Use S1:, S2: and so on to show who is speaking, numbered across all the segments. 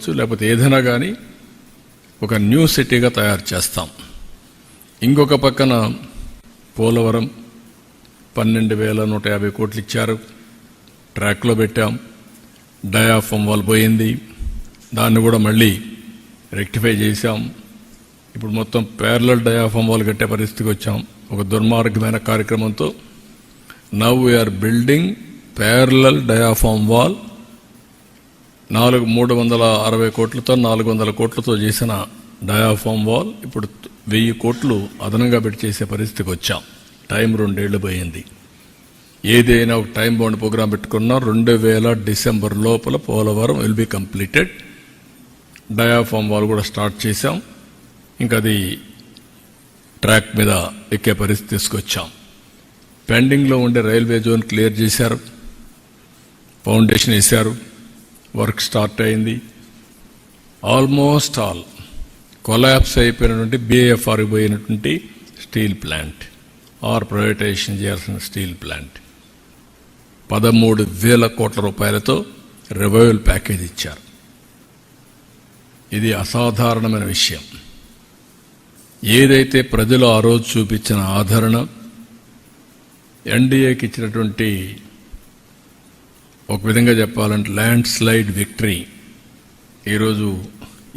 S1: కావచ్చు, లేకపోతే ఏదైనా కానీ ఒక న్యూ సిటీగా తయారు చేస్తాం. ఇంకొక పక్కన పోలవరం 12,150 కోట్లు ఇచ్చారు, ట్రాక్లో పెట్టాం. డయాఫామ్ వాల్ పోయింది, దాన్ని కూడా మళ్ళీ రెక్టిఫై చేశాం. ఇప్పుడు మొత్తం ప్యారలల్ డయాఫామ్ వాల్ కట్టే పరిస్థితికి వచ్చాం ఒక దుర్మార్గమైన కార్యక్రమంతో. Now we are building parallel diaphragm wall 360 కోట్లతో 400 కోట్లతో చేసిన డయాఫామ్ వాల్ ఇప్పుడు 1000 కోట్లు అదనంగా పెట్టి చేసే పరిస్థితికి వచ్చాం. టైం 2 ఏళ్లు పోయింది. ఏదైనా ఒక టైం బౌండ్ ప్రోగ్రాం పెట్టుకున్నా 2000 డిసెంబర్ లోపల Polavaram will be completed. Diaphragm wall కూడా స్టార్ట్ చేశాం. ఇంకా అది ట్రాక్ మీద ఎక్కే పరిస్థితి తీసుకొచ్చాం. పెండింగ్లో ఉండే రైల్వే జోన్ క్లియర్ చేశారు, ఫౌండేషన్ వేశారు, వర్క్ స్టార్ట్ అయింది. ఆల్మోస్ట్ ఆల్ కొలాప్స్ అయిపోయినటువంటి BIFR పోయినటువంటి స్టీల్ ప్లాంట్ ఆర్ ప్రైవేటైజేషన్ చేయాల్సిన స్టీల్ ప్లాంట్ 13,000 కోట్ల రూపాయలతో రివైవల్ ప్యాకేజ్ ఇచ్చారు. ఇది అసాధారణమైన విషయం. ఏదైతే ప్రజలు ఆ రోజు చూపించిన ఆదరణ, ఎన్డీఏకి ఇచ్చినటువంటి ఒక విధంగా చెప్పాలంటే ల్యాండ్ స్లైడ్ విక్టరీ, ఈరోజు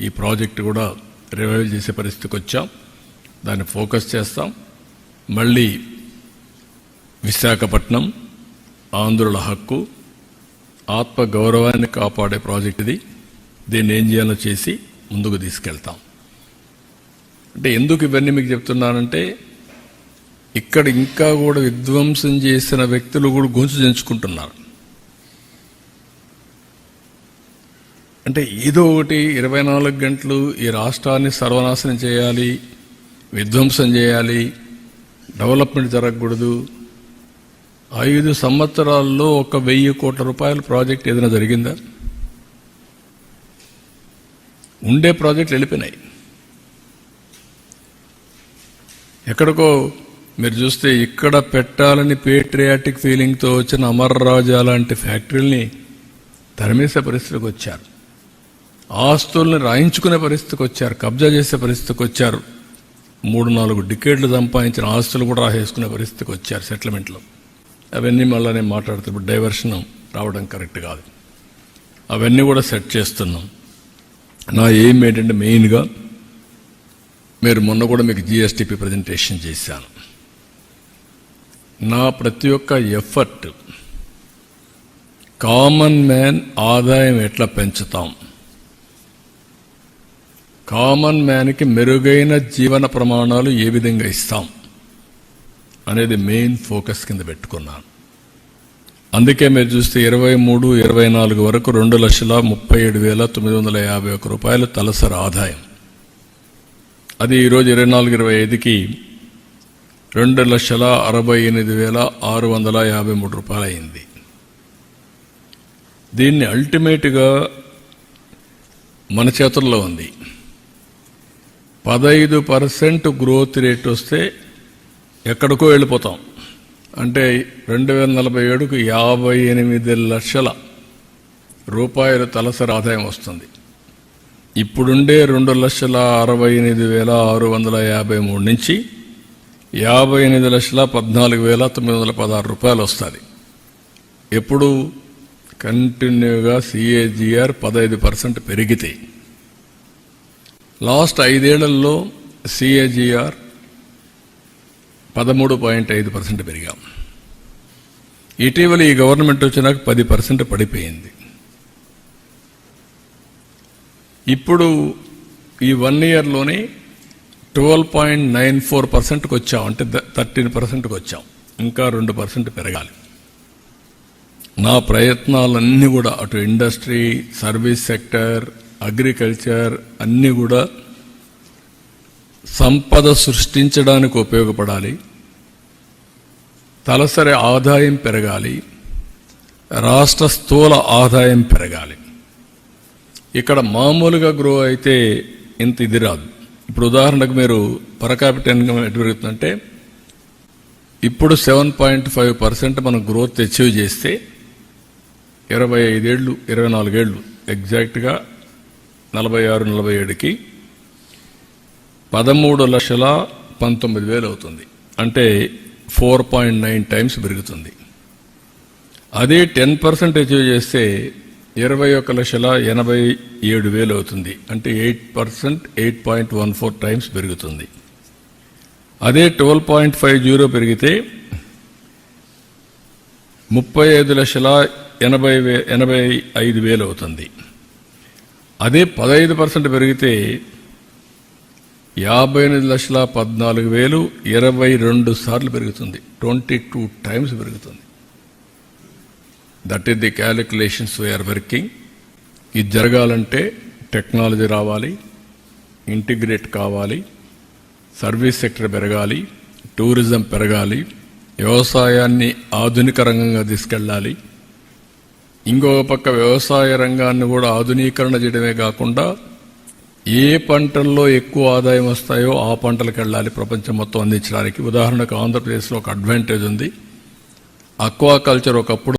S1: ఈ ప్రాజెక్టు కూడా రివైవ్ చేసే పరిస్థితికి వచ్చాం. దాన్ని ఫోకస్ చేస్తాం. మళ్ళీ విశాఖపట్నం ఆంధ్రుల హక్కు, ఆత్మ గౌరవాన్ని కాపాడే ప్రాజెక్ట్ ఇది. దీన్ని ఏం చేయాలో చేసి ముందుకు తీసుకెళ్తాం. అంటే ఎందుకు ఇవన్నీ మీకు చెప్తున్నానంటే, ఇక్కడ ఇంకా కూడా విధ్వంసం చేసిన వ్యక్తులు కూడా గొంతు చెంచుకుంటున్నారు. అంటే ఏదో ఒకటి 24 గంటలు ఈ రాష్ట్రాన్ని సర్వనాశనం చేయాలి, విధ్వంసం చేయాలి, డెవలప్మెంట్ జరగకూడదు. 5 సంవత్సరాల్లో 1,000 కోట్ల రూపాయల ప్రాజెక్ట్ ఏదైనా జరిగిందా? ఉండే ప్రాజెక్టులు వెళ్ళిపోయినాయి. ఎక్కడికో మీరు చూస్తే ఇక్కడ పెట్టాలని పేట్రియాటిక్ ఫీలింగ్తో వచ్చిన అమర్ రాజా లాంటి ఫ్యాక్టరీల్ని తరిమేసే పరిస్థితికి వచ్చారు. ఆస్తుల్ని రాయించుకునే పరిస్థితికి వచ్చారు, కబ్జా చేసే పరిస్థితికి వచ్చారు. 3-4 డికేడ్లు సంపాదించిన ఆస్తులు కూడా రాసేసుకునే పరిస్థితికి వచ్చారు సెటిల్మెంట్లో. అవన్నీ మళ్ళీ నేను మాట్లాడుతూ డైవర్షన్ రావడం కరెక్ట్ కాదు. అవన్నీ కూడా సెట్ చేస్తున్నాం. నా ఎయిమ్ ఏంటంటే మెయిన్గా మీరు మొన్న కూడా మీకు GSTP ప్రజెంటేషన్ చేశాను. నా ప్రతి ఒక్క ఎఫర్ట్ కామన్ మ్యాన్ ఆదాయం ఎట్లా పెంచుతాం, కామన్ మ్యాన్కి మెరుగైన జీవన ప్రమాణాలు ఏ విధంగా ఇస్తాం అనేది మెయిన్ ఫోకస్ కింద పెట్టుకున్నాను. అందుకే మీరు చూస్తే 23-24 వరకు 2,37,951 రూపాయలు తలసరి ఆదాయం. అది ఈరోజు 24-25కి 2,68,653 రూపాయలు అయింది. దీన్ని అల్టిమేట్గా మన చేతుల్లో ఉంది. 15% గ్రోత్ రేట్ వస్తే ఎక్కడికో వెళ్ళిపోతాం. అంటే 2047కు 58 లక్షల రూపాయలు తలసరి ఆదాయం వస్తుంది. ఇప్పుడుండే 2,68,653 నుంచి 58,14,916 రూపాయలు వస్తుంది. ఎప్పుడు కంటిన్యూగా CAGR 15% పెరిగితే. లాస్ట్ 5 ఏళ్లలో CAGR 13.5% పెరిగాం. ఇటీవల ఈ గవర్నమెంట్ వచ్చినాక 10% పడిపోయింది. ఇప్పుడు ఈ 1 ఇయర్లోనే 12.94%కి వచ్చాం. అంటే 13%కి వచ్చాం. ఇంకా 2% పెరగాలి. నా ప్రయత్నాలన్నీ కూడా అటు ఇండస్ట్రీ, సర్వీస్ సెక్టర్, అగ్రికల్చర్ అన్నీ కూడా సంపద సృష్టించడానికి ఉపయోగపడాలి. తలసరి ఆదాయం పెరగాలి, రాష్ట్ర స్థూల ఆదాయం పెరగాలి. ఇక్కడ మామూలుగా గ్రో అయితే ఇంత ఇది రాదు. ఇప్పుడు ఉదాహరణకు మీరు పర్ క్యాపిటల్ ఇన్కమ్ ఎటు పెరుగుతుందంటే, ఇప్పుడు 7.5% మనం గ్రోత్ అచీవ్ చేస్తే 25 ఏళ్ళు 24 ఏళ్ళు ఎగ్జాక్ట్గా 46-47కి 13,19,000 అవుతుంది. అంటే 4.9 టైమ్స్ పెరుగుతుంది. అదే 10% అచీవ్ చేస్తే 21,87,000 అవుతుంది. అంటే 8%, 8.14 టైమ్స్ పెరుగుతుంది. అదే 12.50 పెరిగితే 35,85,000 అవుతుంది. అదే 15% పెరిగితే 58,14,000, 22 సార్లు పెరుగుతుంది. 22 టైమ్స్ పెరుగుతుంది. That is the calculations we are working. ఇది జరగాలంటే టెక్నాలజీ రావాలి, ఇంటిగ్రేట్ కావాలి, సర్వీస్ సెక్టర్ పెరగాలి, టూరిజం పెరగాలి, వ్యవసాయాన్ని ఆధునిక రంగంగా తీసుకెళ్ళాలి. ఇంకొక పక్క వ్యవసాయ రంగాన్ని కూడా ఆధునీకరణ చేయడమే కాకుండా ఏ పంటల్లో ఎక్కువ ఆదాయం వస్తాయో ఆ పంటలకు వెళ్ళాలి ప్రపంచం మొత్తం అందించడానికి. ఉదాహరణకు ఆంధ్రప్రదేశ్లో ఒక అడ్వాంటేజ్ ఉంది. అక్వాకల్చర్ ఒకప్పుడు